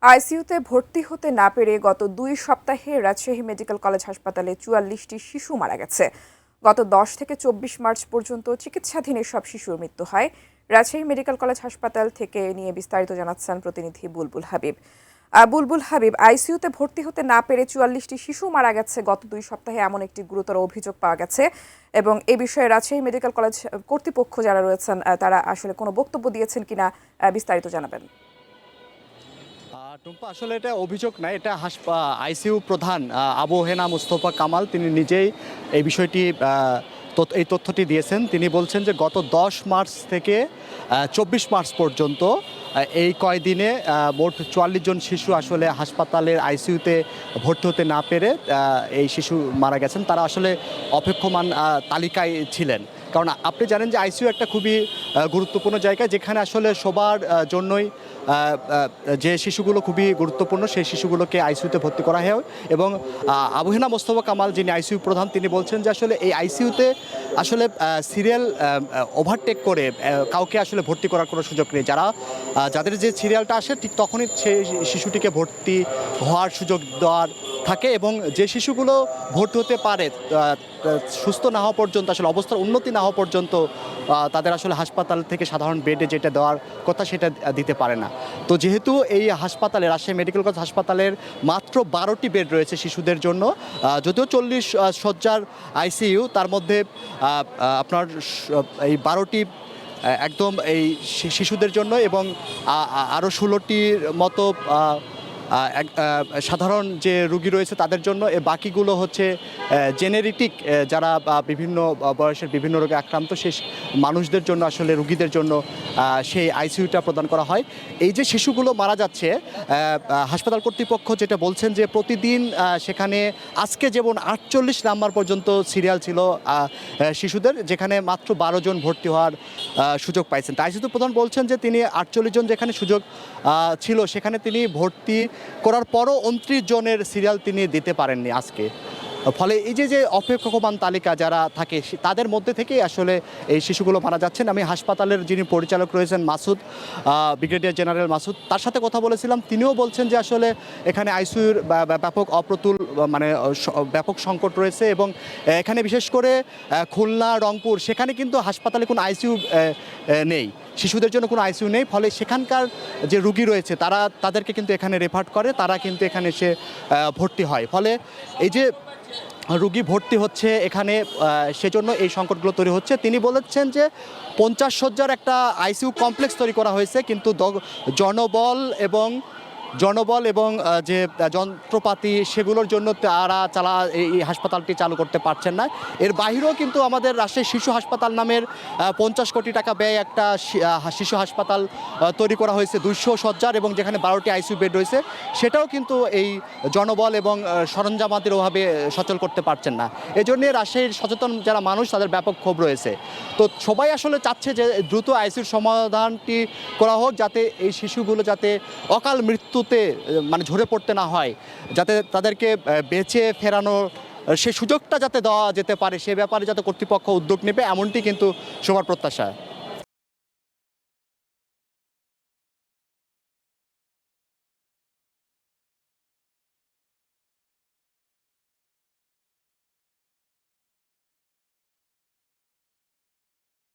আইসিইউতে ভর্তি হতে না পেরে গত ২ সপ্তাহে রাজশাহী মেডিকেল কলেজ হাসপাতালে ৪৪টি শিশু মারা গেছে। গত ১০ থেকে ২৪ মার্চ পর্যন্ত চিকিৎসাধীন এসব শিশুর মৃত্যু হয়। রাজশাহী মেডিকেল কলেজ হাসপাতাল থেকে নিয়ে বিস্তারিত জানাচ্ছেন প্রতিনিধি বুলবুল হাবিব। বুলবুল হাবিব, আইসিইউতে ভর্তি হতে না পেরে ৪৪টি শিশু মারা গেছে গত ২ সপ্তাহে, এমন একটি গুরুতর অভিযোগ পাওয়া গেছে এবং এ বিষয়ে রাজশাহী মেডিকেল কলেজ কর্তৃপক্ষ যারা রয়েছেন তারা আসলে কোনো বক্তব্য দিয়েছেন কিনা বিস্তারিত জানাবেন। টুম্পা, আসলে এটা অভিযোগ না, এটা আইসিইউ প্রধান আবু হেনা মুস্তফা কামাল তিনি নিজেই এই বিষয়টি এই তথ্যটি দিয়েছেন। তিনি বলছেন যে গত ১০ মার্চ থেকে ২৪ মার্চ পর্যন্ত এই কয়দিনে মোট ৪৪ জন শিশু আসলে হাসপাতালের আইসিইউতে ভর্তি হতে না পেরে এই শিশু মারা গেছেন। তারা আসলে অপেক্ষমান তালিকায় ছিলেন, কারণ আপনি জানেন যে আইসিইউ একটা খুবই গুরুত্বপূর্ণ জায়গা, যেখানে আসলে সবার জন্যই যে শিশুগুলো খুবই গুরুত্বপূর্ণ সেই শিশুগুলোকে আইসিইউতে ভর্তি করা হয়। এবং আবু হেনা মোস্তফা কামাল যিনি আইসিইউ প্রধান তিনি বলছেন যে আসলে এই আইসিইউতে আসলে সিরিয়াল ওভারটেক করে কাউকে আসলে ভর্তি করার কোনো সুযোগ নেই। যাদের যে সিরিয়ালটা আসে ঠিক তখনই সেই শিশুটিকে ভর্তি হওয়ার সুযোগ দেওয়ার থাকে, এবং যে শিশুগুলো ভর্তি হতে পারে সুস্থ না হওয়া পর্যন্ত, আসলে অবস্থার উন্নতি না হওয়া পর্যন্ত তাদের আসলে হাসপাতাল থেকে সাধারণ বেডে যেটা দেওয়ার কথা সেটা দিতে পারে না। তো যেহেতু এই হাসপাতালে, রাজশাহী মেডিকেল কলেজ হাসপাতালের মাত্র ১২টি বেড রয়েছে শিশুদের জন্য, যদিও ৪০ শয্যার আইসিইউ, তার মধ্যে আপনার এই ১২টি একদম এই শিশুদের জন্য এবং আরও ১৬টির মতো সাধারণ যে রুগী রয়েছে তাদের জন্য। বাকিগুলো হচ্ছে জেনেরিটিক, যারা বিভিন্ন বয়সের বিভিন্ন রোগে আক্রান্ত সেই মানুষদের জন্য, আসলে রুগীদের জন্য সেই আইসিইউটা প্রদান করা হয়। এই যে শিশুগুলো মারা যাচ্ছে, হাসপাতাল কর্তৃপক্ষ যেটা বলছেন যে প্রতিদিন সেখানে আজকে যেমন ৪৮ নাম্বার পর্যন্ত সিরিয়াল ছিল শিশুদের, যেখানে মাত্র ১২ জন ভর্তি হওয়ার সুযোগ পাইছেন। তাই আইসিইউ প্রধান বলছেন যে তিনি ৪৮ জন যেখানে সুযোগ ছিল সেখানে তিনি ভর্তি করার পরও ২৯ জনের সিরিয়াল তিনি দিতে পারেননি আজকে। ফলে এই যে অপেক্ষমান তালিকা যারা থাকে তাদের মধ্যে থেকেই আসলে এই শিশুগুলো মারা যাচ্ছেন। আমি হাসপাতালের যিনি পরিচালক রয়েছেন মাসুদ, ব্রিগেডিয়ার জেনারেল মাসুদ, তার সাথে কথা বলেছিলাম। তিনিও বলছেন যে আসলে এখানে আইসিইউর ব্যাপক অপ্রতুল ব্যাপক সংকট রয়েছে, এবং এখানে বিশেষ করে খুলনা, রংপুর সেখানে কিন্তু হাসপাতালে কোনো আইসিইউ নেই, শিশুদের জন্য কোনো আইসিইউ নেই। ফলে সেখানকার যে রুগী রয়েছে তাদেরকে কিন্তু এখানে রেফার করে, তারা কিন্তু এখানে এসে ভর্তি হয়। ফলে এই যে রুগী ভর্তি হচ্ছে এখানে, সেজন্য এই সংকটগুলো তৈরি হচ্ছে। তিনি বলেছেন যে ৫০ শয্যার একটা আইসিইউ কমপ্লেক্স তৈরি করা হয়েছে, কিন্তু জনবল এবং যে যন্ত্রপাতি সেগুলোর জন্য তারা এই হাসপাতালটি চালু করতে পারছেন না। এর বাইরেও কিন্তু আমাদের রাজশাহী শিশু হাসপাতাল নামের ৫০ কোটি টাকা ব্যয় একটা শিশু হাসপাতাল তৈরি করা হয়েছে ২০০ শয্যার, এবং যেখানে ১২টি আইসিইউ বেড রয়েছে, সেটাও কিন্তু এই জনবল এবং সরঞ্জামাতির অভাবে সচল করতে পারছেন না। এজন্য রাজশাহীর সচেতন যারা মানুষ তাদের ব্যাপক ক্ষোভ রয়েছে। তো সবাই আসলে চাচ্ছে যে দ্রুত আইসিইউর সমাধানটি করা হোক, যাতে এই শিশুগুলো যাতে অকাল মৃত্যুতে মানে ঝরে পড়তে না হয়, যাতে তাদেরকে বেঁচে ফেরানোর সে সুযোগটা যাতে দেওয়া যেতে পারে, সে ব্যাপারে যাতে কর্তৃপক্ষ উদ্যোগ নেবে, এমনটি কিন্তু সবার প্রত্যাশা।